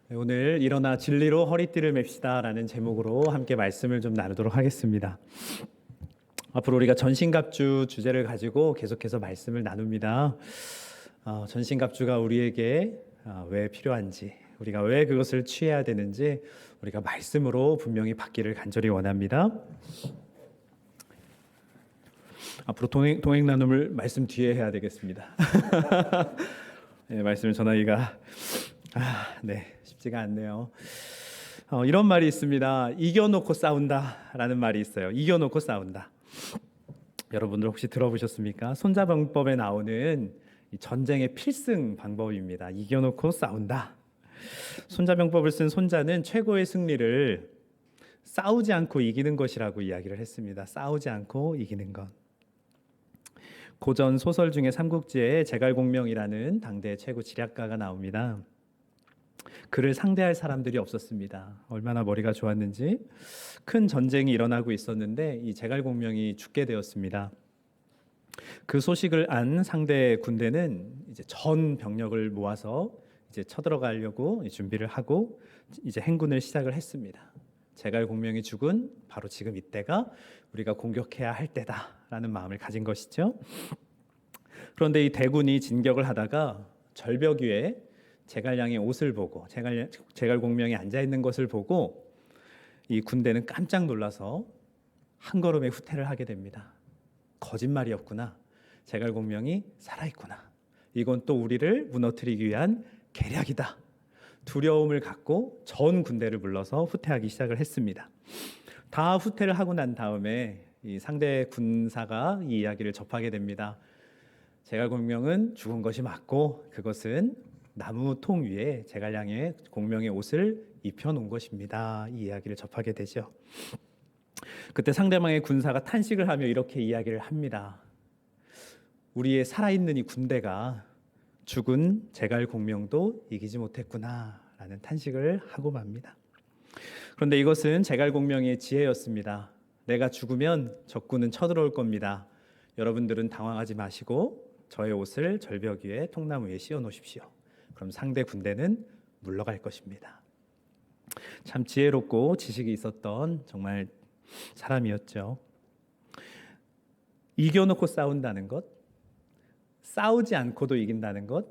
오늘 일어나 진리로 허리띠를 맵시다 라는 제목으로 함께 말씀을 좀 나누도록 하겠습니다. 앞으로 우리가 전신갑주 주제를 가지고 계속해서 말씀을 나눕니다. 전신갑주가 우리에게 왜 필요한지, 우리가 왜 그것을 취해야 되는지 우리가 말씀으로 분명히 받기를 간절히 원합니다. 앞으로 동행 나눔을 말씀 뒤에 해야 되겠습니다. 네, 말씀을 전하기가 쉽지가 않네요. 이런 말이 있습니다. 이겨놓고 싸운다라는 말이 있어요. 이겨놓고 싸운다. 여러분들 혹시 들어보셨습니까? 손자병법에 나오는 전쟁의 필승 방법입니다. 이겨놓고 싸운다. 손자병법을 쓴 손자는 최고의 승리를 싸우지 않고 이기는 것이라고 이야기를 했습니다. 싸우지 않고 이기는 것. 고전 소설 중에 삼국지에 제갈공명이라는 당대 최고 지략가가 나옵니다. 그를 상대할 사람들이 없었습니다. 얼마나 머리가 좋았는지. 큰 전쟁이 일어나고 있었는데 이 제갈공명이 죽게 되었습니다. 그 소식을 안 상대 군대는 이제 전 병력을 모아서 이제 쳐들어가려고 준비를 하고 이제 행군을 시작을 했습니다. 제갈공명이 죽은 바로 지금 이때가 우리가 공격해야 할 때다라는 마음을 가진 것이죠. 그런데 이 대군이 진격을 하다가 절벽 위에 제갈량의 옷을 보고 제갈공명이 앉아 있는 것을 보고 이 군대는 깜짝 놀라서 한 걸음의 후퇴를 하게 됩니다. 거짓말이었구나. 제갈공명이 살아있구나. 이건 또 우리를 무너뜨리기 위한 계략이다. 두려움을 갖고 전 군대를 불러서 후퇴하기 시작을 했습니다. 다 후퇴를 하고 난 다음에 이 상대 군사가 이 이야기를 접하게 됩니다. 제갈공명은 죽은 것이 맞고 그것은 나무 통 위에 제갈량의 공명의 옷을 입혀놓은 것입니다. 이 이야기를 접하게 되죠. 그때 상대방의 군사가 탄식을 하며 이렇게 이야기를 합니다. 우리의 살아있는 이 군대가 죽은 제갈공명도 이기지 못했구나 라는 탄식을 하고 맙니다. 그런데 이것은 제갈공명의 지혜였습니다. 내가 죽으면 적군은 쳐들어올 겁니다. 여러분들은 당황하지 마시고 저의 옷을 절벽 위에 통나무 위에 씌워 놓으십시오. 그럼 상대 군대는 물러갈 것입니다. 참 지혜롭고 지식이 있었던 정말 사람이었죠. 이겨놓고 싸운다는 것, 싸우지 않고도 이긴다는 것,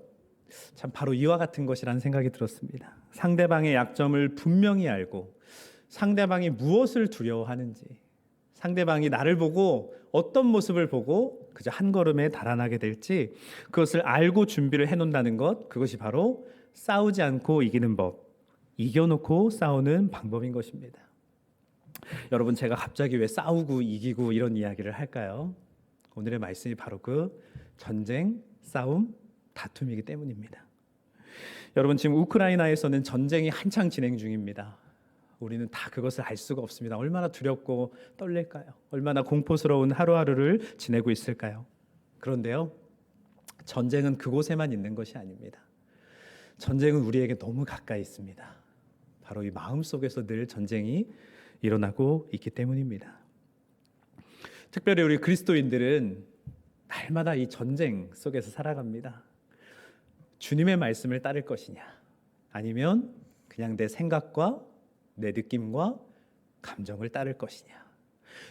참 바로 이와 같은 것이라는 생각이 들었습니다. 상대방의 약점을 분명히 알고 상대방이 무엇을 두려워하는지, 상대방이 나를 보고 어떤 모습을 보고 그저 한 걸음에 달아나게 될지 그것을 알고 준비를 해놓는다는 것, 그것이 바로 싸우지 않고 이기는 법, 이겨놓고 싸우는 방법인 것입니다. 여러분, 제가 갑자기 왜 싸우고 이기고 이런 이야기를 할까요? 오늘의 말씀이 바로 그 전쟁, 싸움, 다툼이기 때문입니다. 여러분, 지금 우크라이나에서는 전쟁이 한창 진행 중입니다. 우리는 다 그것을 알 수가 없습니다. 얼마나 두렵고 떨릴까요? 얼마나 공포스러운 하루하루를 지내고 있을까요? 그런데요, 전쟁은 그곳에만 있는 것이 아닙니다. 전쟁은 우리에게 너무 가까이 있습니다. 바로 이 마음속에서 늘 전쟁이 일어나고 있기 때문입니다. 특별히 우리 그리스도인들은 날마다 이 전쟁 속에서 살아갑니다. 주님의 말씀을 따를 것이냐, 아니면 그냥 내 생각과 내 느낌과 감정을 따를 것이냐.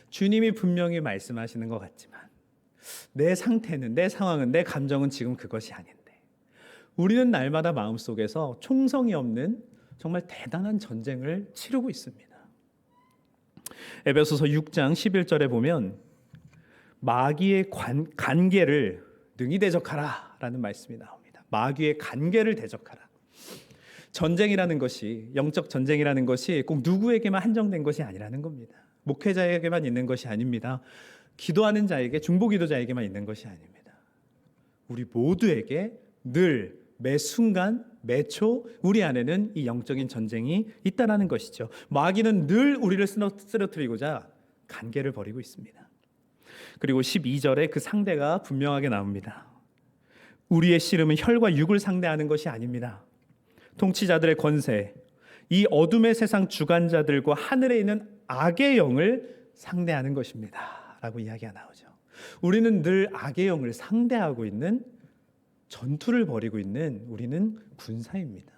주님이 분명히 말씀하시는 것 같지만 내 상태는, 내 상황은, 내 감정은 지금 그것이 아닌데 우리는 날마다 마음속에서 총성이 없는 정말 대단한 전쟁을 치르고 있습니다. 에베소서 6장 11절에 보면 마귀의 간계를 능히 대적하라 라는 말씀이 나옵니다. 마귀의 간계를 대적하라. 전쟁이라는 것이, 영적 전쟁이라는 것이 꼭 누구에게만 한정된 것이 아니라는 겁니다. 목회자에게만 있는 것이 아닙니다. 기도하는 자에게, 중보기도자에게만 있는 것이 아닙니다. 우리 모두에게 늘, 매 순간, 매 초 우리 안에는 이 영적인 전쟁이 있다는 것이죠. 마귀는 늘 우리를 쓰러뜨리고자 간계를 벌이고 있습니다. 그리고 12절에 그 상대가 분명하게 나옵니다. 우리의 씨름은 혈과 육을 상대하는 것이 아닙니다. 통치자들의 권세, 이 어둠의 세상 주관자들과 하늘에 있는 악의 영을 상대하는 것입니다 라고 이야기가 나오죠. 우리는 늘 악의 영을 상대하고 있는, 전투를 벌이고 있는 우리는 군사입니다.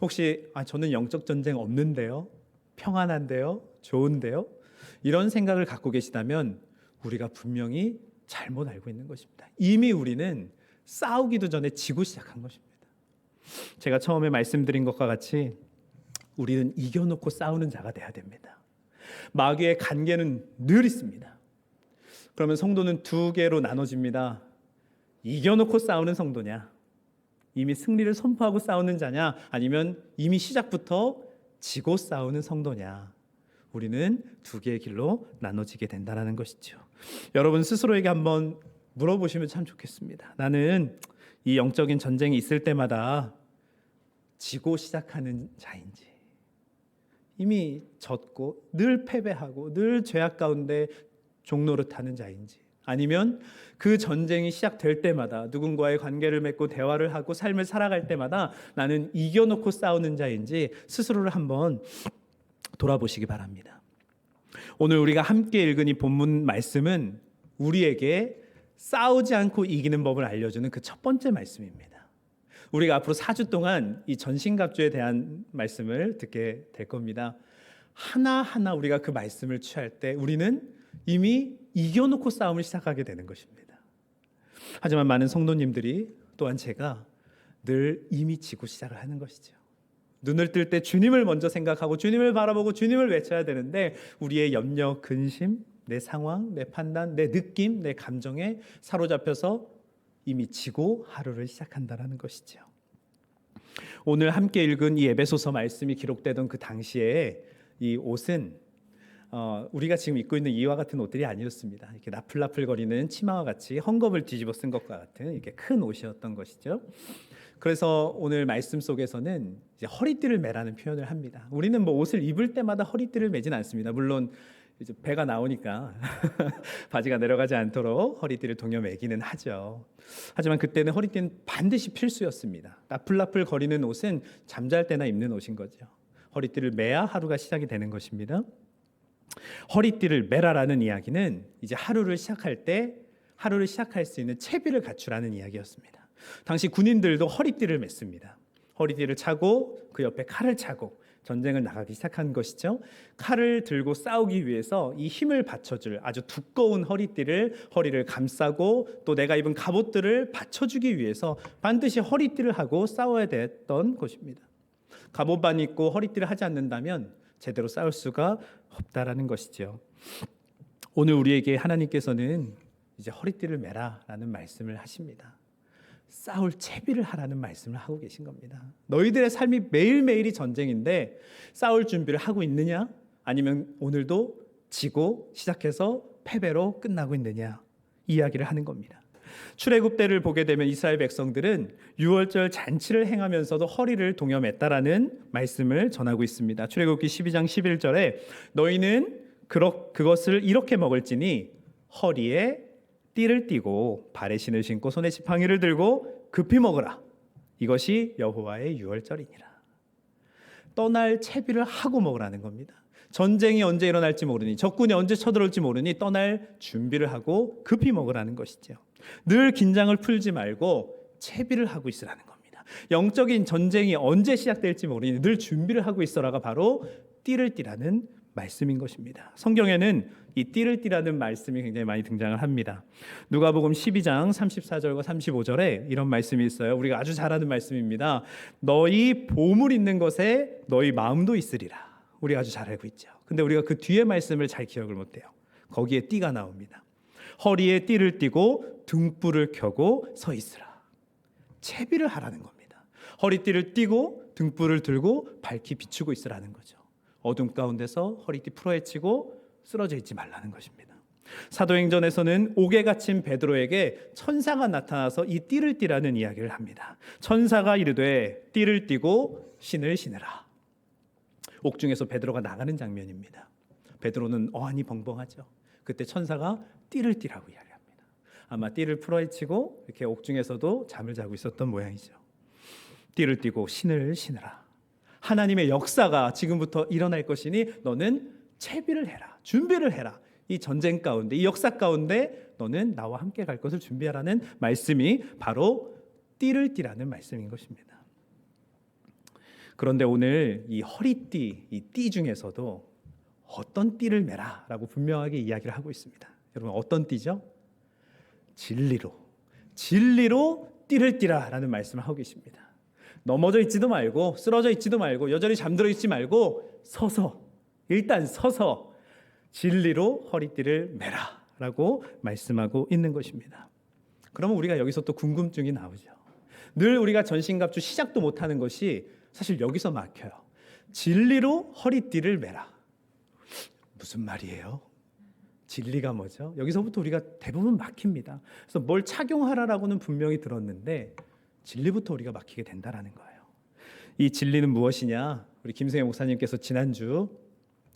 혹시 저는 영적 전쟁 없는데요? 평안한데요? 좋은데요? 이런 생각을 갖고 계시다면 우리가 분명히 잘못 알고 있는 것입니다. 이미 우리는 싸우기도 전에 지고 시작한 것입니다. 제가 처음에 말씀드린 것과 같이 우리는 이겨놓고 싸우는 자가 돼야 됩니다. 마귀의 간계는 늘 있습니다. 그러면 성도는 두 개로 나눠집니다. 이겨놓고 싸우는 성도냐, 이미 승리를 선포하고 싸우는 자냐, 아니면 이미 시작부터 지고 싸우는 성도냐. 우리는 두 개의 길로 나눠지게 된다는 것이죠. 여러분 스스로에게 한번 물어보시면 참 좋겠습니다. 나는 이 영적인 전쟁이 있을 때마다 지고 시작하는 자인지, 이미 졌고 늘 패배하고 늘 죄악 가운데 종노릇하는 자인지, 아니면 그 전쟁이 시작될 때마다 누군가의 관계를 맺고 대화를 하고 삶을 살아갈 때마다 나는 이겨놓고 싸우는 자인지 스스로를 한번 돌아보시기 바랍니다. 오늘 우리가 함께 읽은 이 본문 말씀은 우리에게 싸우지 않고 이기는 법을 알려주는 그 첫 번째 말씀입니다. 우리가 앞으로 4주 동안 이 전신갑주에 대한 말씀을 듣게 될 겁니다. 하나하나 우리가 그 말씀을 취할 때 우리는 이미 이겨놓고 싸움을 시작하게 되는 것입니다. 하지만 많은 성도님들이, 또한 제가 늘 이미 지고 시작을 하는 것이죠. 눈을 뜰 때 주님을 먼저 생각하고 주님을 바라보고 주님을 외쳐야 되는데 우리의 염려, 근심, 내 상황, 내 판단, 내 느낌, 내 감정에 사로잡혀서 이미 지고 하루를 시작한다는 것이죠. 오늘 함께 읽은 이 에베소서 말씀이 기록되던 그 당시에 이 옷은 우리가 지금 입고 있는 이와 같은 옷들이 아니었습니다. 이렇게 나풀나풀거리는 치마와 같이 헝겊을 뒤집어 쓴 것과 같은 이렇게 큰 옷이었던 것이죠. 그래서 오늘 말씀 속에서는 이제 허리띠를 매라는 표현을 합니다. 우리는 뭐 옷을 입을 때마다 허리띠를 매진 않습니다. 물론 이제 배가 나오니까 바지가 내려가지 않도록 허리띠를 동여 매기는 하죠. 하지만 그때는 허리띠는 반드시 필수였습니다. 나풀나풀 거리는 옷은 잠잘 때나 입는 옷인 거죠. 허리띠를 매야 하루가 시작이 되는 것입니다. 허리띠를 매라라는 이야기는 이제 하루를 시작할 때 하루를 시작할 수 있는 채비를 갖추라는 이야기였습니다. 당시 군인들도 허리띠를 맸습니다. 허리띠를 차고 그 옆에 칼을 차고 전쟁을 나가기 시작한 것이죠. 칼을 들고 싸우기 위해서 이 힘을 받쳐줄 아주 두꺼운 허리띠를 허리를 감싸고 또 내가 입은 갑옷들을 받쳐주기 위해서 반드시 허리띠를 하고 싸워야 됐던 것입니다. 갑옷만 입고 허리띠를 하지 않는다면 제대로 싸울 수가 없다라는 것이죠. 오늘 우리에게 하나님께서는 이제 허리띠를 매라라는 말씀을 하십니다. 싸울 채비를 하라는 말씀을 하고 계신 겁니다. 너희들의 삶이 매일매일이 전쟁인데 싸울 준비를 하고 있느냐? 아니면 오늘도 지고 시작해서 패배로 끝나고 있느냐? 이야기를 하는 겁니다. 출애굽 때를 보게 되면 이스라엘 백성들은 유월절 잔치를 행하면서도 허리를 동여 맸다라는 말씀을 전하고 있습니다. 출애굽기 12장 11절에 너희는 그것을 이렇게 먹을지니 허리에 띠를 띠고 발에 신을 신고 손에 지팡이를 들고 급히 먹으라. 이것이 여호와의 유월절이니라. 떠날 채비를 하고 먹으라는 겁니다. 전쟁이 언제 일어날지 모르니, 적군이 언제 쳐들어올지 모르니 떠날 준비를 하고 급히 먹으라는 것이죠. 늘 긴장을 풀지 말고 채비를 하고 있으라는 겁니다. 영적인 전쟁이 언제 시작될지 모르니 늘 준비를 하고 있어라가 바로 띠를 띠라는 말씀인 것입니다. 성경에는 이 띠를 띠라는 말씀이 굉장히 많이 등장을 합니다. 누가복음 12장 34절과 35절에 이런 말씀이 있어요. 우리가 아주 잘 아는 말씀입니다. 너희 보물 있는 것에 너희 마음도 있으리라. 우리가 아주 잘 알고 있죠. 근데 우리가 그 뒤에 말씀을 잘 기억을 못해요. 거기에 띠가 나옵니다. 허리에 띠를 띠고 등불을 켜고 서 있으라. 채비를 하라는 겁니다. 허리띠를 띠고 등불을 들고 밝히 비추고 있으라는 거죠. 어둠 가운데서 허리띠 풀어헤치고 쓰러져 있지 말라는 것입니다. 사도행전에서는 옥에 갇힌 베드로에게 천사가 나타나서 이 띠를 띠라는 이야기를 합니다. 천사가 이르되 띠를 띠고 신을 신으라. 옥중에서 베드로가 나가는 장면입니다. 베드로는 어안이 벙벙하죠. 그때 천사가 띠를 띠라고 이야기합니다. 아마 띠를 풀어헤치고 이렇게 옥중에서도 잠을 자고 있었던 모양이죠. 띠를 띠고 신을 신으라. 하나님의 역사가 지금부터 일어날 것이니 너는 채비를 해라. 준비를 해라. 이 전쟁 가운데, 이 역사 가운데 너는 나와 함께 갈 것을 준비하라는 말씀이 바로 띠를 띠라는 말씀인 것입니다. 그런데 오늘 이 허리띠, 이 띠 중에서도 어떤 띠를 매라라고 분명하게 이야기를 하고 있습니다. 여러분 어떤 띠죠? 진리로 띠를 띠라라는 말씀을 하고 계십니다. 넘어져 있지도 말고 쓰러져 있지도 말고 여전히 잠들어 있지 말고 일단 서서 진리로 허리띠를 매라라고 말씀하고 있는 것입니다. 그러면 우리가 여기서 또 궁금증이 나오죠. 늘 우리가 전신갑주 시작도 못하는 것이 사실 여기서 막혀요. 진리로 허리띠를 매라. 무슨 말이에요? 진리가 뭐죠? 여기서부터 우리가 대부분 막힙니다. 그래서 뭘 착용하라라고는 분명히 들었는데 진리부터 우리가 막히게 된다라는 거예요. 이 진리는 무엇이냐? 우리 김승혜 목사님께서 지난주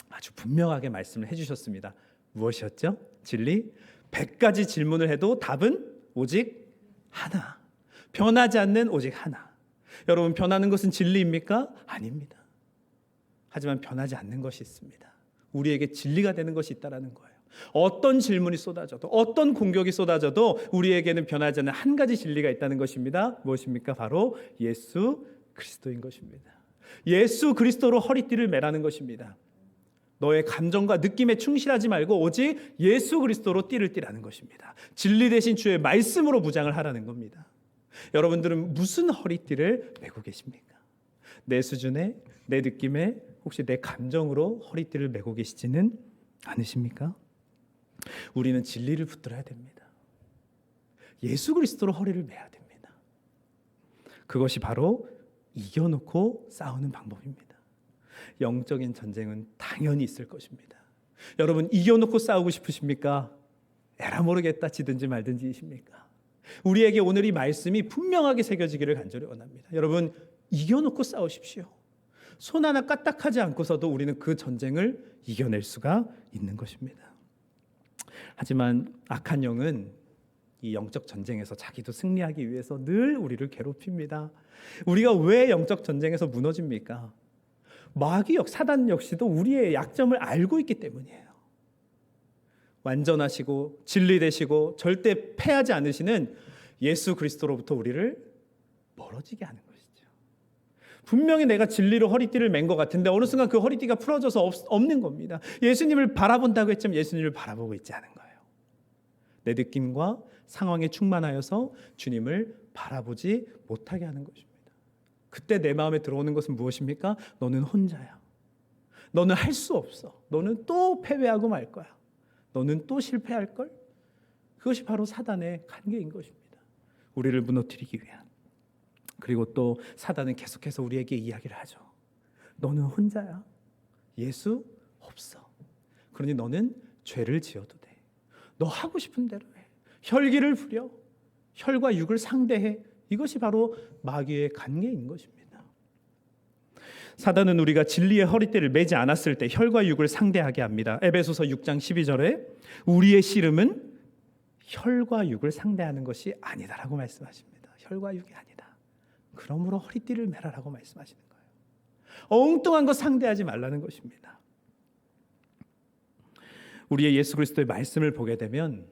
아주 분명하게 말씀을 해주셨습니다. 무엇이었죠? 진리? 100가지 질문을 해도 답은 오직 하나. 변하지 않는 오직 하나. 여러분 변하는 것은 진리입니까? 아닙니다. 하지만 변하지 않는 것이 있습니다. 우리에게 진리가 되는 것이 있다라는 거예요. 어떤 질문이 쏟아져도 어떤 공격이 쏟아져도 우리에게는 변하지 않는 한 가지 진리가 있다는 것입니다. 무엇입니까? 바로 예수 그리스도인 것입니다. 예수 그리스도로 허리띠를 매라는 것입니다. 너의 감정과 느낌에 충실하지 말고 오직 예수 그리스도로 띠를 띠라는 것입니다. 진리 대신 주의 말씀으로 무장을 하라는 겁니다. 여러분들은 무슨 허리띠를 메고 계십니까? 내 수준에, 내 느낌에, 혹시 내 감정으로 허리띠를 메고 계시지는 않으십니까? 우리는 진리를 붙들어야 됩니다. 예수 그리스도로 허리를 매야 됩니다. 그것이 바로 이겨놓고 싸우는 방법입니다. 영적인 전쟁은 당연히 있을 것입니다. 여러분 이겨놓고 싸우고 싶으십니까? 에라 모르겠다 지든지 말든지이십니까? 우리에게 오늘 이 말씀이 분명하게 새겨지기를 간절히 원합니다. 여러분 이겨놓고 싸우십시오. 손 하나 까딱하지 않고서도 우리는 그 전쟁을 이겨낼 수가 있는 것입니다. 하지만 악한 영은 이 영적 전쟁에서 자기도 승리하기 위해서 늘 우리를 괴롭힙니다. 우리가 왜 영적 전쟁에서 무너집니까? 마귀 사단 역시도 우리의 약점을 알고 있기 때문이에요. 완전하시고 진리되시고 절대 패하지 않으시는 예수 그리스도로부터 우리를 멀어지게 하는 것이죠. 분명히 내가 진리로 허리띠를 맨 것 같은데 어느 순간 그 허리띠가 풀어져서 없는 겁니다. 예수님을 바라본다고 했지만 예수님을 바라보고 있지 않은 거예요. 내 느낌과 상황에 충만하여서 주님을 바라보지 못하게 하는 것입니다. 그때 내 마음에 들어오는 것은 무엇입니까? 너는 혼자야. 너는 할 수 없어. 너는 또 패배하고 말 거야. 너는 또 실패할 걸? 그것이 바로 사단의 관계인 것입니다. 우리를 무너뜨리기 위한. 그리고 또 사단은 계속해서 우리에게 이야기를 하죠. 너는 혼자야. 예수 없어. 그러니 너는 죄를 지어도 돼. 너 하고 싶은 대로 해. 혈기를 부려. 혈과 육을 상대해. 이것이 바로 마귀의 관계인 것입니다. 사단은 우리가 진리의 허리띠를 매지 않았을 때 혈과 육을 상대하게 합니다. 에베소서 6장 12절에 우리의 씨름은 혈과 육을 상대하는 것이 아니다라고 말씀하십니다. 혈과 육이 아니다. 그러므로 허리띠를 매라라고 말씀하시는 거예요. 엉뚱한 것 상대하지 말라는 것입니다. 우리의 예수 그리스도의 말씀을 보게 되면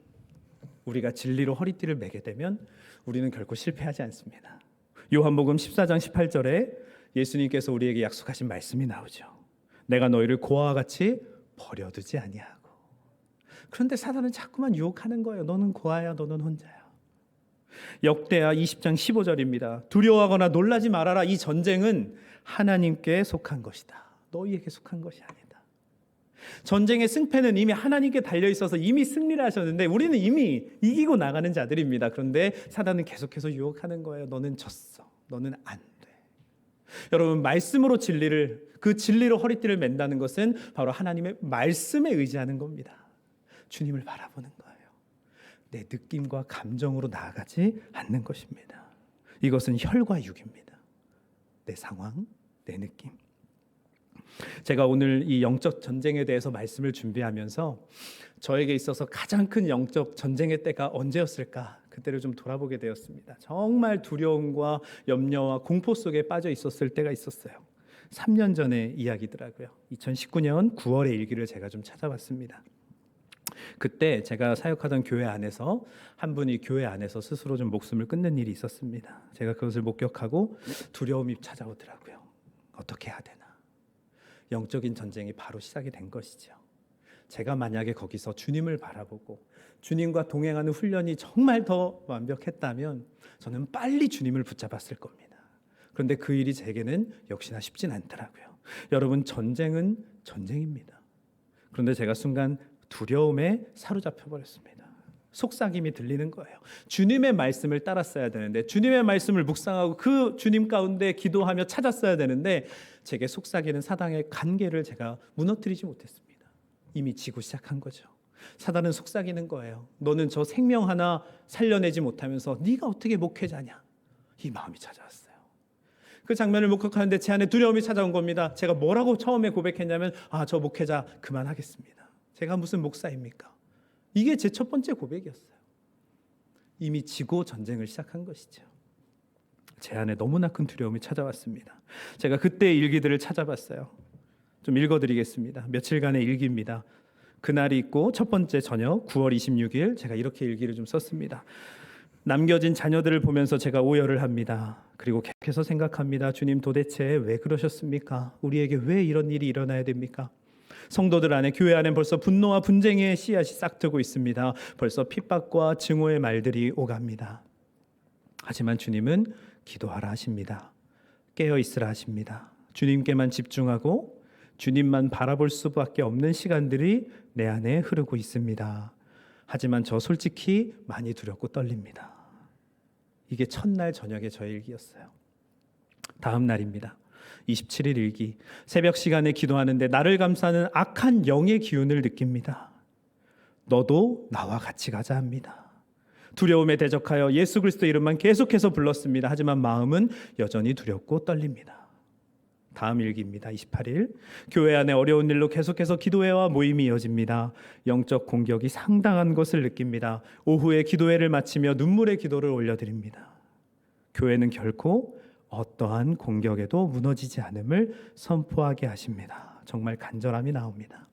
우리가 진리로 허리띠를 매게 되면 우리는 결코 실패하지 않습니다. 요한복음 14장 18절에 예수님께서 우리에게 약속하신 말씀이 나오죠. 내가 너희를 고아와 같이 버려두지 아니하고. 그런데 사단은 자꾸만 유혹하는 거예요. 너는 고아야, 너는 혼자야. 역대하 20장 15절입니다. 두려워하거나 놀라지 말아라. 이 전쟁은 하나님께 속한 것이다. 너희에게 속한 것이 아니다. 전쟁의 승패는 이미 하나님께 달려 있어서 이미 승리를 하셨는데 우리는 이미 이기고 나가는 자들입니다. 그런데 사단은 계속해서 유혹하는 거예요. 너는 졌어. 너는 안 돼. 여러분 말씀으로 그 진리로 허리띠를 맨다는 것은 바로 하나님의 말씀에 의지하는 겁니다. 주님을 바라보는 거예요. 내 느낌과 감정으로 나아가지 않는 것입니다. 이것은 혈과 육입니다. 내 상황, 내 느낌. 제가 오늘 이 영적 전쟁에 대해서 말씀을 준비하면서 저에게 있어서 가장 큰 영적 전쟁의 때가 언제였을까? 그때를 좀 돌아보게 되었습니다. 정말 두려움과 염려와 공포 속에 빠져 있었을 때가 있었어요. 3년 전의 이야기더라고요. 2019년 9월의 일기를 제가 좀 찾아봤습니다. 그때 제가 사역하던 교회 안에서 한 분이 교회 안에서 스스로 좀 목숨을 끊는 일이 있었습니다. 제가 그것을 목격하고 두려움이 찾아오더라고요. 어떻게 해야 되나? 영적인 전쟁이 바로 시작이 된 것이죠. 제가 만약에 거기서 주님을 바라보고 주님과 동행하는 훈련이 정말 더 완벽했다면 저는 빨리 주님을 붙잡았을 겁니다. 그런데 그 일이 제게는 역시나 쉽진 않더라고요. 여러분, 전쟁은 전쟁입니다. 그런데 제가 순간 두려움에 사로잡혀 버렸습니다. 속삭임이 들리는 거예요. 주님의 말씀을 따랐어야 되는데, 주님의 말씀을 묵상하고 그 주님 가운데 기도하며 찾았어야 되는데, 제게 속삭이는 사단의 관계를 제가 무너뜨리지 못했습니다. 이미 지고 시작한 거죠. 사단은 속삭이는 거예요. 너는 저 생명 하나 살려내지 못하면서 네가 어떻게 목회자냐? 이 마음이 찾아왔어요. 그 장면을 목격하는데 제 안에 두려움이 찾아온 겁니다. 제가 뭐라고 처음에 고백했냐면, 저 목회자 그만하겠습니다. 제가 무슨 목사입니까? 이게 제 첫 번째 고백이었어요. 이미 지고 전쟁을 시작한 것이죠. 제 안에 너무나 큰 두려움이 찾아왔습니다. 제가 그때의 일기들을 찾아봤어요. 좀 읽어드리겠습니다. 며칠간의 일기입니다. 그날이 있고 첫 번째 저녁 9월 26일 제가 이렇게 일기를 좀 썼습니다. 남겨진 자녀들을 보면서 제가 오열을 합니다. 그리고 계속해서 생각합니다. 주님, 도대체 왜 그러셨습니까? 우리에게 왜 이런 일이 일어나야 됩니까? 성도들 안에, 교회 안에 벌써 분노와 분쟁의 씨앗이 싹트고 있습니다. 벌써 핍박과 증오의 말들이 오갑니다. 하지만 주님은 기도하라 하십니다. 깨어 있으라 하십니다. 주님께만 집중하고 주님만 바라볼 수밖에 없는 시간들이 내 안에 흐르고 있습니다. 하지만 저 솔직히 많이 두렵고 떨립니다. 이게 첫날 저녁에 저의 일기였어요. 다음 날입니다. 27일 일기. 새벽 시간에 기도하는데 나를 감싸는 악한 영의 기운을 느낍니다. 너도 나와 같이 가자 합니다. 두려움에 대적하여 예수 그리스도 이름만 계속해서 불렀습니다. 하지만 마음은 여전히 두렵고 떨립니다. 다음 일기입니다. 28일. 교회 안에 어려운 일로 계속해서 기도회와 모임이 이어집니다. 영적 공격이 상당한 것을 느낍니다. 오후에 기도회를 마치며 눈물의 기도를 올려드립니다. 교회는 결코 어떠한 공격에도 무너지지 않음을 선포하게 하십니다. 정말 간절함이 나옵니다.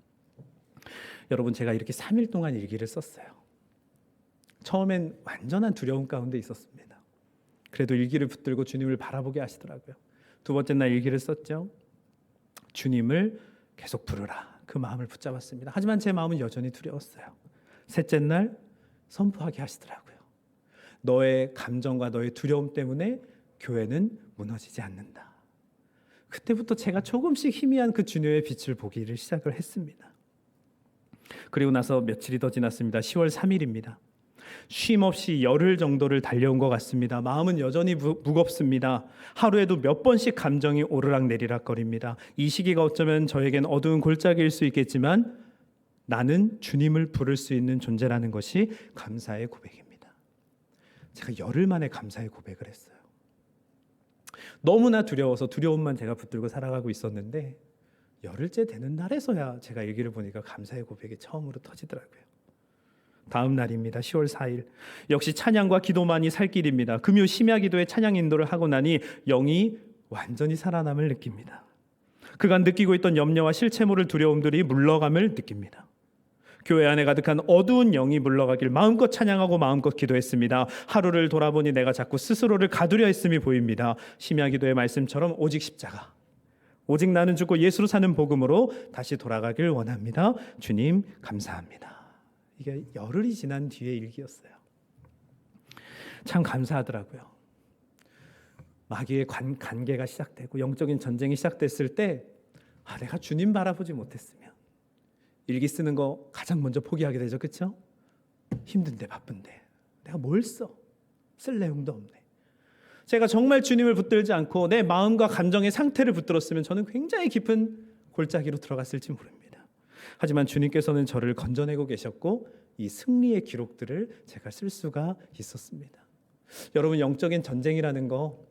여러분, 제가 이렇게 3일 동안 일기를 썼어요. 처음엔 완전한 두려움 가운데 있었습니다. 그래도 일기를 붙들고 주님을 바라보게 하시더라고요. 두 번째 날 일기를 썼죠. 주님을 계속 부르라. 그 마음을 붙잡았습니다. 하지만 제 마음은 여전히 두려웠어요. 셋째 날 선포하게 하시더라고요. 너의 감정과 너의 두려움 때문에 교회는 무너지지 않는다. 그때부터 제가 조금씩 희미한 그 주님의 빛을 보기를 시작을 했습니다. 그리고 나서 며칠이 더 지났습니다. 10월 3일입니다. 쉼 없이 열흘 정도를 달려온 것 같습니다. 마음은 여전히 무겁습니다. 하루에도 몇 번씩 감정이 오르락 내리락 거립니다. 이 시기가 어쩌면 저에겐 어두운 골짜기일 수 있겠지만 나는 주님을 부를 수 있는 존재라는 것이 감사의 고백입니다. 제가 열흘 만에 감사의 고백을 했어요. 너무나 두려워서 두려움만 제가 붙들고 살아가고 있었는데 열흘째 되는 날에서야 제가 일기를 보니까 감사의 고백이 처음으로 터지더라고요. 다음 날입니다. 10월 4일. 역시 찬양과 기도만이 살 길입니다. 금요 심야 기도에 찬양 인도를 하고 나니 영이 완전히 살아남을 느낍니다. 그간 느끼고 있던 염려와 실체 모를 두려움들이 물러감을 느낍니다. 교회 안에 가득한 어두운 영이 물러가길 마음껏 찬양하고 마음껏 기도했습니다. 하루를 돌아보니 내가 자꾸 스스로를 가두려 했음이 보입니다. 심야 기도의 말씀처럼 오직 십자가, 오직 나는 죽고 예수로 사는 복음으로 다시 돌아가길 원합니다. 주님 감사합니다. 이게 열흘이 지난 뒤의 일기였어요. 참 감사하더라고요. 마귀의 관계가 시작되고 영적인 전쟁이 시작됐을 때 내가 주님 바라보지 못했으면 일기 쓰는 거 가장 먼저 포기하게 되죠. 그렇죠? 힘든데 바쁜데 내가 뭘 써? 쓸 내용도 없네. 제가 정말 주님을 붙들지 않고 내 마음과 감정의 상태를 붙들었으면 저는 굉장히 깊은 골짜기로 들어갔을지 모릅니다. 하지만 주님께서는 저를 건져내고 계셨고 이 승리의 기록들을 제가 쓸 수가 있었습니다. 여러분, 영적인 전쟁이라는 거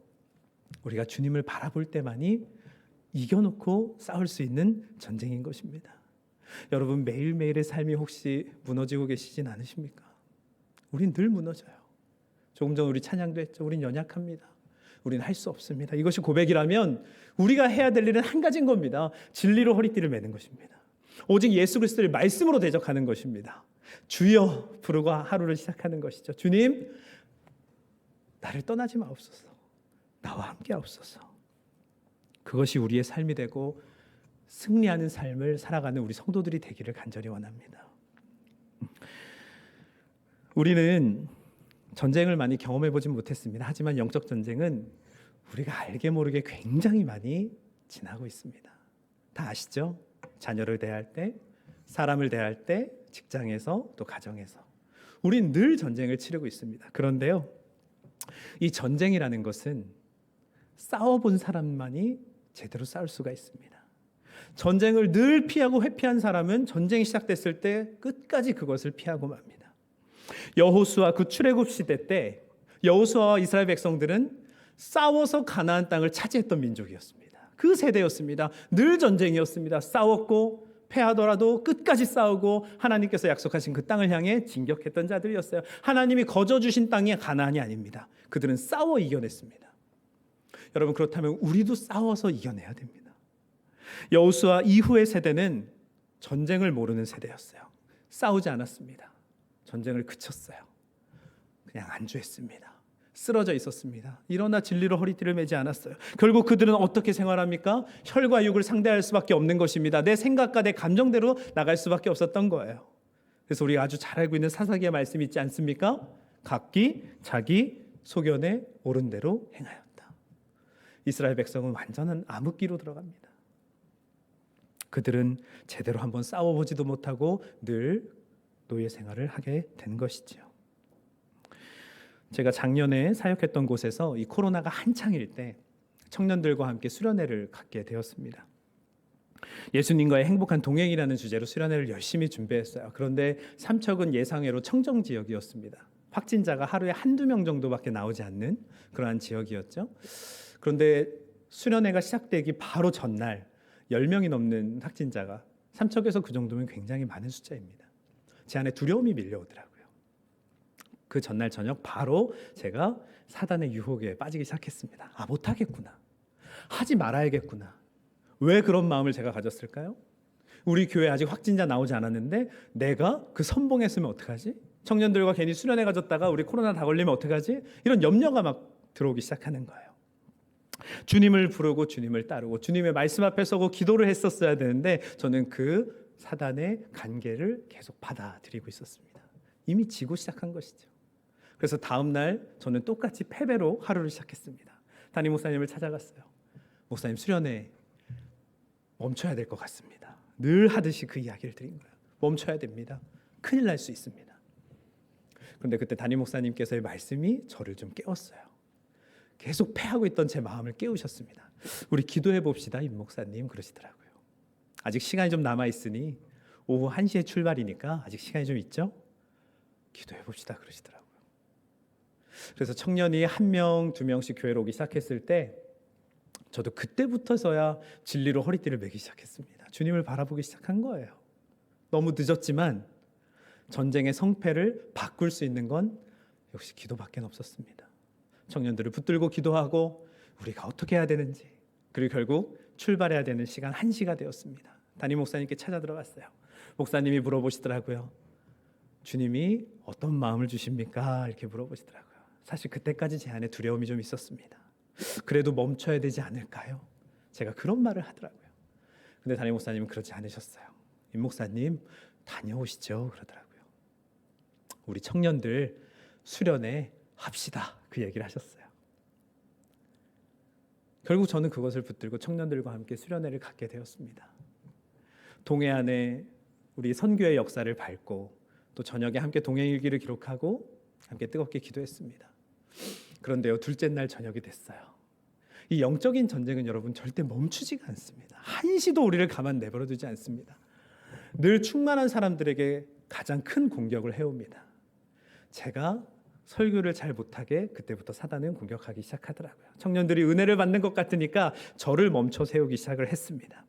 우리가 주님을 바라볼 때만이 이겨놓고 싸울 수 있는 전쟁인 것입니다. 여러분, 매일매일의 삶이 혹시 무너지고 계시진 않으십니까? 우린 늘 무너져요. 조금 전 우리 찬양도 했죠. 우린 연약합니다. 우리는 할 수 없습니다. 이것이 고백이라면 우리가 해야 될 일은 한 가지인 겁니다. 진리로 허리띠를 매는 것입니다. 오직 예수 그리스도를 말씀으로 대적하는 것입니다. 주여 부르고 하루를 시작하는 것이죠. 주님, 나를 떠나지 마옵소서. 나와 함께 하옵소서. 그것이 우리의 삶이 되고 승리하는 삶을 살아가는 우리 성도들이 되기를 간절히 원합니다. 우리는 전쟁을 많이 경험해 보진 못했습니다. 하지만 영적 전쟁은 우리가 알게 모르게 굉장히 많이 지나고 있습니다. 다 아시죠? 자녀를 대할 때, 사람을 대할 때, 직장에서 또 가정에서 우린 늘 전쟁을 치르고 있습니다. 그런데요, 이 전쟁이라는 것은 싸워본 사람만이 제대로 싸울 수가 있습니다. 전쟁을 늘 피하고 회피한 사람은 전쟁이 시작됐을 때 끝까지 그것을 피하고 맙니다. 여호수아 그 출애굽 시대 때 여호수아와 이스라엘 백성들은 싸워서 가나안 땅을 차지했던 민족이었습니다. 그 세대였습니다. 늘 전쟁이었습니다. 싸웠고 패하더라도 끝까지 싸우고 하나님께서 약속하신 그 땅을 향해 진격했던 자들이었어요. 하나님이 거저 주신 땅이 가나안이 아닙니다. 그들은 싸워 이겨냈습니다. 여러분, 그렇다면 우리도 싸워서 이겨내야 됩니다. 여호수아 이후의 세대는 전쟁을 모르는 세대였어요. 싸우지 않았습니다. 전쟁을 그쳤어요. 그냥 안주했습니다. 쓰러져 있었습니다. 일어나 진리로 허리띠를 매지 않았어요. 결국 그들은 어떻게 생활합니까? 혈과 육을 상대할 수밖에 없는 것입니다. 내 생각과 내 감정대로 나갈 수밖에 없었던 거예요. 그래서 우리가 아주 잘 알고 있는 사사기의 말씀이 있지 않습니까? 각기 자기 소견에 옳은 대로 행하였다. 이스라엘 백성은 완전한 암흑기로 들어갑니다. 그들은 제대로 한번 싸워보지도 못하고 늘 노예 생활을 하게 된 것이지요. 제가 작년에 사역했던 곳에서 이 코로나가 한창일 때 청년들과 함께 수련회를 갖게 되었습니다. 예수님과의 행복한 동행이라는 주제로 수련회를 열심히 준비했어요. 그런데 삼척은 예상외로 청정 지역이었습니다. 확진자가 하루에 한두 명 정도밖에 나오지 않는 그러한 지역이었죠. 그런데 수련회가 시작되기 바로 전날 10명이 넘는 확진자가, 삼척에서 그 정도면 굉장히 많은 숫자입니다. 제 안에 두려움이 밀려오더라고요. 그 전날 저녁 바로 제가 사단의 유혹에 빠지기 시작했습니다. 못하겠구나. 하지 말아야겠구나. 왜 그런 마음을 제가 가졌을까요? 우리 교회 아직 확진자 나오지 않았는데 내가 그 선봉했으면 어떡하지? 청년들과 괜히 수련회 가졌다가 우리 코로나 다 걸리면 어떡하지? 이런 염려가 막 들어오기 시작하는 거예요. 주님을 부르고 주님을 따르고 주님의 말씀 앞에 서고 기도를 했었어야 되는데 저는 그 사단의 간계를 계속 받아들이고 있었습니다. 이미 지고 시작한 것이죠. 그래서 다음 날 저는 똑같이 패배로 하루를 시작했습니다. 담임 목사님을 찾아갔어요. 목사님, 수련회 멈춰야 될 것 같습니다. 늘 하듯이 그 이야기를 드린 거예요. 멈춰야 됩니다. 큰일 날 수 있습니다. 그런데 그때 담임 목사님께서의 말씀이 저를 좀 깨웠어요. 계속 패하고 있던 제 마음을 깨우셨습니다. 우리 기도해 봅시다, 임 목사님, 그러시더라고요. 아직 시간이 좀 남아 있으니 오후 1시에 출발이니까 아직 시간이 좀 있죠? 기도해 봅시다, 그러시더라고요. 그래서 청년이 1명, 2명씩 교회로 오기 시작했을 때 저도 그때부터서야 진리로 허리띠를 매기 시작했습니다. 주님을 바라보기 시작한 거예요. 너무 늦었지만 전쟁의 성패를 바꿀 수 있는 건 역시 기도밖에 없었습니다. 청년들을 붙들고 기도하고 우리가 어떻게 해야 되는지, 그리고 결국 출발해야 되는 시간 1시가 되었습니다. 담임 목사님께 찾아 들어갔어요. 목사님이 물어보시더라고요. 주님이 어떤 마음을 주십니까? 이렇게 물어보시더라고요. 사실 그때까지 제 안에 두려움이 좀 있었습니다. 그래도 멈춰야 되지 않을까요? 제가 그런 말을 하더라고요. 근데 담임 목사님은 그러지 않으셨어요. 임 목사님, 다녀오시죠, 그러더라고요. 우리 청년들 수련회 합시다, 그 얘기를 하셨어요. 결국 저는 그것을 붙들고 청년들과 함께 수련회를 갖게 되었습니다. 동해안에 우리 선교의 역사를 밟고 또 저녁에 함께 동행일기를 기록하고 함께 뜨겁게 기도했습니다. 그런데요, 둘째 날 저녁이 됐어요. 이 영적인 전쟁은 여러분 절대 멈추지가 않습니다. 한시도 우리를 가만 내버려 두지 않습니다. 늘 충만한 사람들에게 가장 큰 공격을 해옵니다. 제가 설교를 잘 못하게 그때부터 사단은 공격하기 시작하더라고요. 청년들이 은혜를 받는 것 같으니까 저를 멈춰 세우기 시작을 했습니다.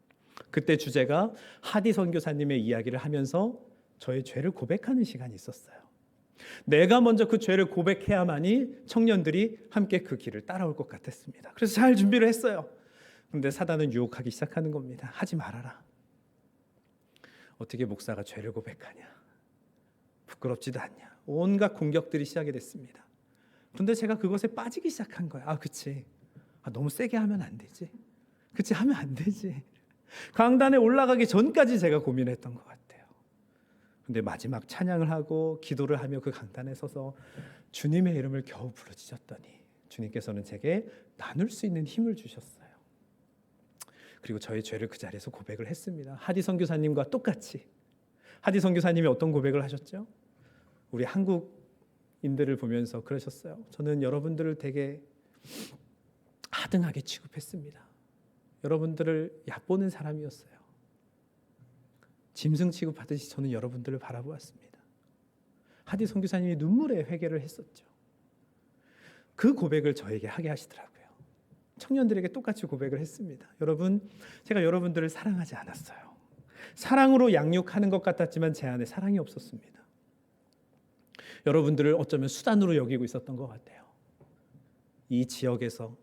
그때 주제가 하디 선교사님의 이야기를 하면서 저의 죄를 고백하는 시간이 있었어요. 내가 먼저 그 죄를 고백해야만이 청년들이 함께 그 길을 따라올 것 같았습니다. 그래서 잘 준비를 했어요. 그런데 사단은 유혹하기 시작하는 겁니다. 하지 말아라. 어떻게 목사가 죄를 고백하냐? 부끄럽지도 않냐? 온갖 공격들이 시작이 됐습니다. 그런데 제가 그것에 빠지기 시작한 거예요. 그치. 너무 세게 하면 안 되지. 그치? 하면 안 되지. 강단에 올라가기 전까지 제가 고민했던 것 같아요. 근데 마지막 찬양을 하고 기도를 하며 그 강단에 서서 주님의 이름을 겨우 부르짖었더니 주님께서는 제게 나눌 수 있는 힘을 주셨어요. 그리고 저의 죄를 그 자리에서 고백을 했습니다. 하디 선교사님과 똑같이. 하디 선교사님이 어떤 고백을 하셨죠? 우리 한국인들을 보면서 그러셨어요. 저는 여러분들을 되게 하등하게 취급했습니다. 여러분들을 얕보는 사람이었어요. 짐승 취급하듯이 저는 여러분들을 바라보았습니다. 하디 선교사님이 눈물의 회개를 했었죠. 그 고백을 저에게 하게 하시더라고요. 청년들에게 똑같이 고백을 했습니다. 여러분, 제가 여러분들을 사랑하지 않았어요. 사랑으로 양육하는 것 같았지만 제 안에 사랑이 없었습니다. 여러분들을 어쩌면 수단으로 여기고 있었던 것 같아요. 이 지역에서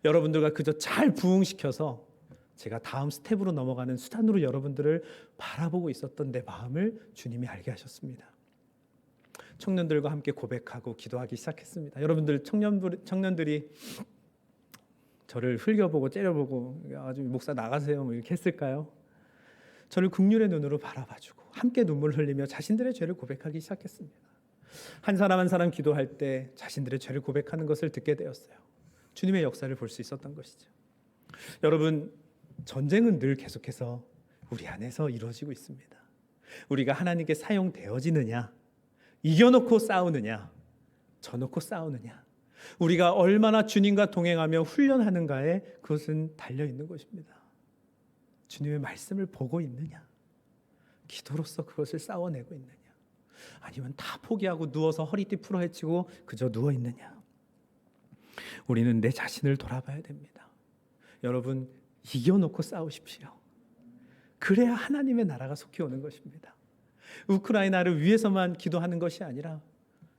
여러분들과 그저 잘 부응시켜서 제가 다음 스텝으로 넘어가는 수단으로 여러분들을 바라보고 있었던 내 마음을 주님이 알게 하셨습니다. 청년들과 함께 고백하고 기도하기 시작했습니다. 여러분들 청년들이 저를 흘겨보고 째려보고 아주 목사 나가세요 뭐 이렇게 했을까요? 저를 긍휼의 눈으로 바라봐주고 함께 눈물 흘리며 자신들의 죄를 고백하기 시작했습니다. 한 사람 한 사람 기도할 때 자신들의 죄를 고백하는 것을 듣게 되었어요. 주님의 역사를 볼 수 있었던 것이죠. 여러분, 전쟁은 늘 계속해서 우리 안에서 이루어지고 있습니다. 우리가 하나님께 사용되어지느냐, 이겨놓고 싸우느냐, 져놓고 싸우느냐, 우리가 얼마나 주님과 동행하며 훈련하는가에 그것은 달려있는 것입니다. 주님의 말씀을 보고 있느냐, 기도로서 그것을 싸워내고 있느냐, 아니면 다 포기하고 누워서 허리띠 풀어 헤치고 그저 누워있느냐. 우리는 내 자신을 돌아봐야 됩니다. 여러분, 이겨놓고 싸우십시오. 그래야 하나님의 나라가 속히 오는 것입니다. 우크라이나를 위해서만 기도하는 것이 아니라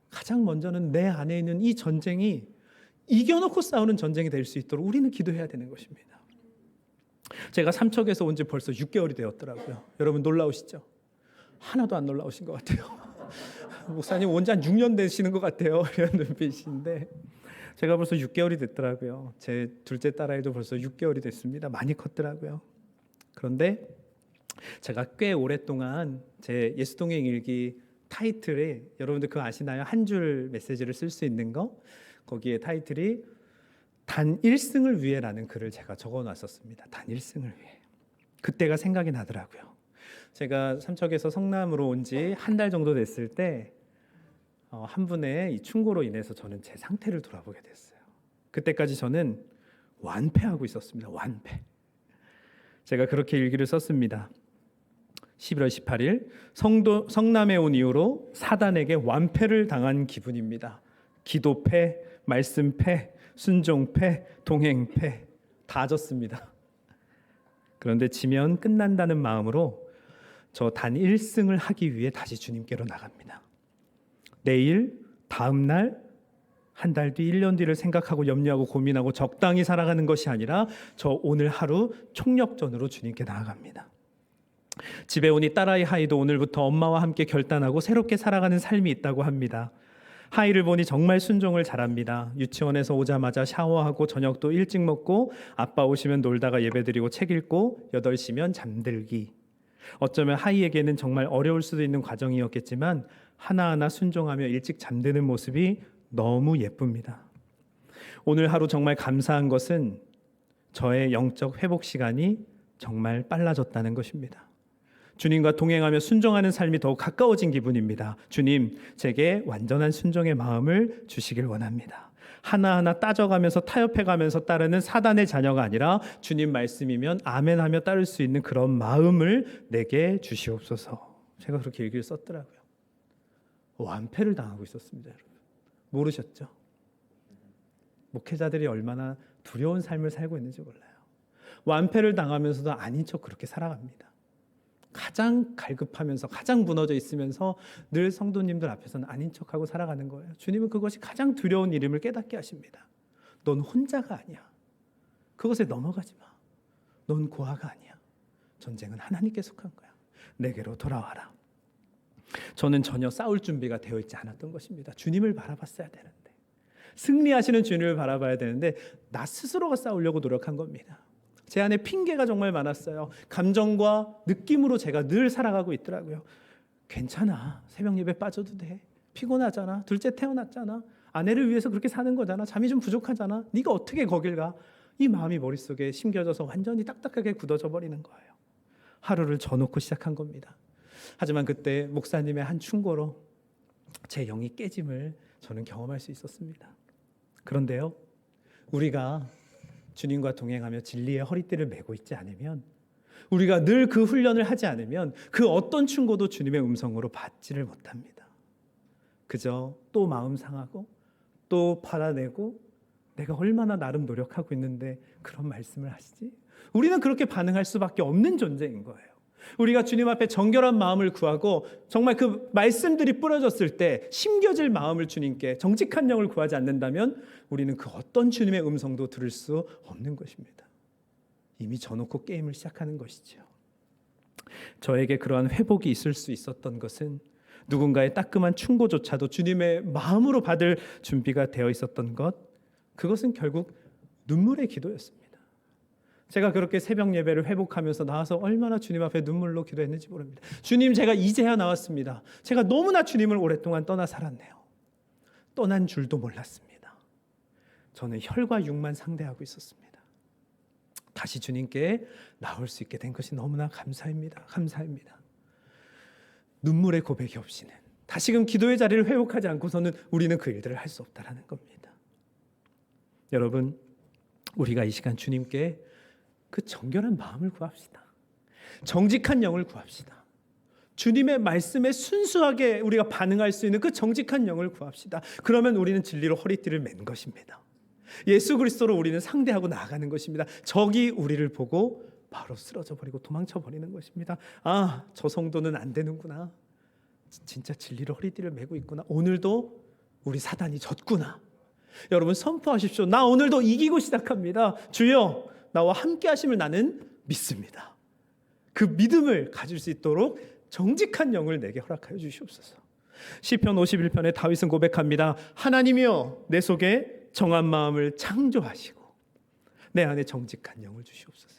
가장 먼저는 내 안에 있는 이 전쟁이 이겨놓고 싸우는 전쟁이 될 수 있도록 우리는 기도해야 되는 것입니다. 제가 삼척에서 온 지 벌써 6개월이 되었더라고요. 여러분 놀라우시죠? 하나도 안 놀라우신 것 같아요. 목사님 온 지 한 6년 되시는 것 같아요. 이런 눈빛인데 제가 벌써 6개월이 됐더라고요. 제 둘째 딸아이도 벌써 6개월이 됐습니다. 많이 컸더라고요. 그런데 제가 꽤 오랫동안 제 예수동행 일기 타이틀에 여러분들 그거 아시나요? 한 줄 메시지를 쓸 수 있는 거, 거기에 타이틀이 단 1승을 위해라는 글을 제가 적어놨었습니다. 단 1승을 위해. 그때가 생각이 나더라고요. 제가 삼척에서 성남으로 온 지 한 달 정도 됐을 때 한 분의 이 충고로 인해서 저는 제 상태를 돌아보게 됐어요. 그때까지 저는 완패하고 있었습니다. 완패. 제가 그렇게 일기를 썼습니다. 11월 18일 성남에 온 이후로 사단에게 완패를 당한 기분입니다. 기도패, 말씀패, 순종패, 동행패 다 졌습니다. 그런데 지면 끝난다는 마음으로 저 단 1승을 하기 위해 다시 주님께로 나갑니다. 내일, 다음 날, 한 달 뒤, 1년 뒤를 생각하고 염려하고 고민하고 적당히 살아가는 것이 아니라 저 오늘 하루 총력전으로 주님께 나아갑니다. 집에 오니 딸아이 하이도 오늘부터 엄마와 함께 결단하고 새롭게 살아가는 삶이 있다고 합니다. 하이를 보니 정말 순종을 잘합니다. 유치원에서 오자마자 샤워하고 저녁도 일찍 먹고 아빠 오시면 놀다가 예배드리고 책 읽고 8시면 잠들기. 어쩌면 하이에게는 정말 어려울 수도 있는 과정이었겠지만 하나하나 순종하며 일찍 잠드는 모습이 너무 예쁩니다. 오늘 하루 정말 감사한 것은 저의 영적 회복 시간이 정말 빨라졌다는 것입니다. 주님과 동행하며 순종하는 삶이 더욱 가까워진 기분입니다. 주님, 제게 완전한 순종의 마음을 주시길 원합니다. 하나하나 따져가면서 타협해가면서 따르는 사단의 자녀가 아니라 주님 말씀이면 아멘하며 따를 수 있는 그런 마음을 내게 주시옵소서. 제가 그렇게 일기를 썼더라고요. 완패를 당하고 있었습니다. 여러분. 모르셨죠? 목회자들이 얼마나 두려운 삶을 살고 있는지 몰라요. 완패를 당하면서도 아닌 척 그렇게 살아갑니다. 가장 갈급하면서 가장 무너져 있으면서 늘 성도님들 앞에서는 아닌 척하고 살아가는 거예요. 주님은 그것이 가장 두려운 일임을 깨닫게 하십니다. 넌 혼자가 아니야. 그것에 넘어가지 마. 넌 고아가 아니야. 전쟁은 하나님께 속한 거야. 내게로 돌아와라. 저는 전혀 싸울 준비가 되어 있지 않았던 것입니다. 주님을 바라봤어야 되는데, 승리하시는 주님을 바라봐야 되는데 나 스스로가 싸우려고 노력한 겁니다. 제 안에 핑계가 정말 많았어요. 감정과 느낌으로 제가 늘 살아가고 있더라고요. 괜찮아. 새벽 예배 빠져도 돼. 피곤하잖아. 둘째 태어났잖아. 아내를 위해서 그렇게 사는 거잖아. 잠이 좀 부족하잖아. 네가 어떻게 거길 가? 이 마음이 머릿속에 심겨져서 완전히 딱딱하게 굳어져 버리는 거예요. 하루를 져놓고 시작한 겁니다. 하지만 그때 목사님의 한 충고로 제 영이 깨짐을 저는 경험할 수 있었습니다. 그런데요, 우리가 주님과 동행하며 진리의 허리띠를 메고 있지 않으면, 우리가 늘 그 훈련을 하지 않으면 그 어떤 충고도 주님의 음성으로 받지를 못합니다. 그저 또 마음 상하고 또 받아내고 내가 얼마나 나름 노력하고 있는데 그런 말씀을 하시지? 우리는 그렇게 반응할 수밖에 없는 존재인 거예요. 우리가 주님 앞에 정결한 마음을 구하고 정말 그 말씀들이 뿌려졌을 때 심겨질 마음을 주님께 정직한 영을 구하지 않는다면 우리는 그 어떤 주님의 음성도 들을 수 없는 것입니다. 이미 져놓고 게임을 시작하는 것이죠. 저에게 그러한 회복이 있을 수 있었던 것은 누군가의 따끔한 충고조차도 주님의 마음으로 받을 준비가 되어 있었던 것, 그것은 결국 눈물의 기도였습니다. 제가 그렇게 새벽 예배를 회복하면서 나와서 얼마나 주님 앞에 눈물로 기도했는지 모릅니다. 주님, 제가 이제야 나왔습니다. 제가 너무나 주님을 오랫동안 떠나 살았네요. 떠난 줄도 몰랐습니다. 저는 혈과 육만 상대하고 있었습니다. 다시 주님께 나올 수 있게 된 것이 너무나 감사합니다. 감사합니다. 눈물의 고백이 없이는, 다시금 기도의 자리를 회복하지 않고서는 우리는 그 일들을 할 수 없다라는 겁니다. 여러분, 우리가 이 시간 주님께 그 정결한 마음을 구합시다. 정직한 영을 구합시다. 주님의 말씀에 순수하게 우리가 반응할 수 있는 그 정직한 영을 구합시다. 그러면 우리는 진리로 허리띠를 맨 것입니다. 예수 그리스도로 우리는 상대하고 나아가는 것입니다. 적이 우리를 보고 바로 쓰러져 버리고 도망쳐 버리는 것입니다. 아, 저 성도는 안 되는구나. 진짜 진리로 허리띠를 메고 있구나. 오늘도 우리 사단이 졌구나. 여러분, 선포하십시오. 나 오늘도 이기고 시작합니다. 주여, 나와 함께 하심을 나는 믿습니다. 그 믿음을 가질 수 있도록 정직한 영을 내게 허락하여 주시옵소서. 시편 51편에 다윗은 고백합니다. 하나님이여, 내 속에 정한 마음을 창조하시고 내 안에 정직한 영을 주시옵소서.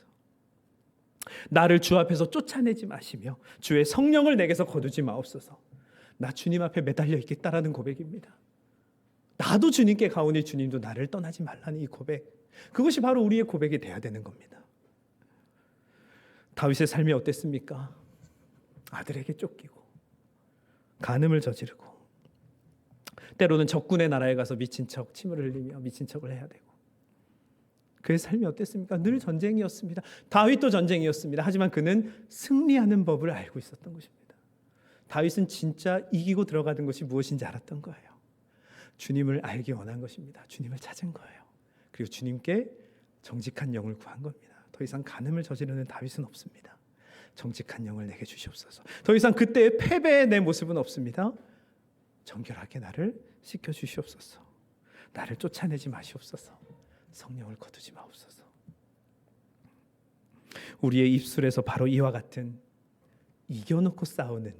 나를 주 앞에서 쫓아내지 마시며 주의 성령을 내게서 거두지 마옵소서. 나 주님 앞에 매달려 있겠다라는 고백입니다. 나도 주님께 가오니 주님도 나를 떠나지 말라는 이 고백, 그것이 바로 우리의 고백이 돼야 되는 겁니다. 다윗의 삶이 어땠습니까? 아들에게 쫓기고 간음을 저지르고 때로는 적군의 나라에 가서 미친 척 침을 흘리며 미친 척을 해야 되고, 그의 삶이 어땠습니까? 늘 전쟁이었습니다. 다윗도 전쟁이었습니다. 하지만 그는 승리하는 법을 알고 있었던 것입니다. 다윗은 진짜 이기고 들어가는 것이 무엇인지 알았던 거예요. 주님을 알기 원한 것입니다. 주님을 찾은 거예요. 그리고 주님께 정직한 영을 구한 겁니다. 더 이상 간음을 저지르는 다윗은 없습니다. 정직한 영을 내게 주시옵소서. 더 이상 그때의 패배의 내 모습은 없습니다. 정결하게 나를 씻겨주시옵소서. 나를 쫓아내지 마시옵소서. 성령을 거두지 마옵소서. 우리의 입술에서 바로 이와 같은 이겨놓고 싸우는,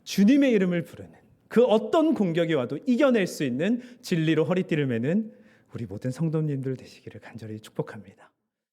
주님의 이름을 부르는, 그 어떤 공격이 와도 이겨낼 수 있는 진리로 허리띠를 매는 우리 모든 성도님들 되시기를 간절히 축복합니다.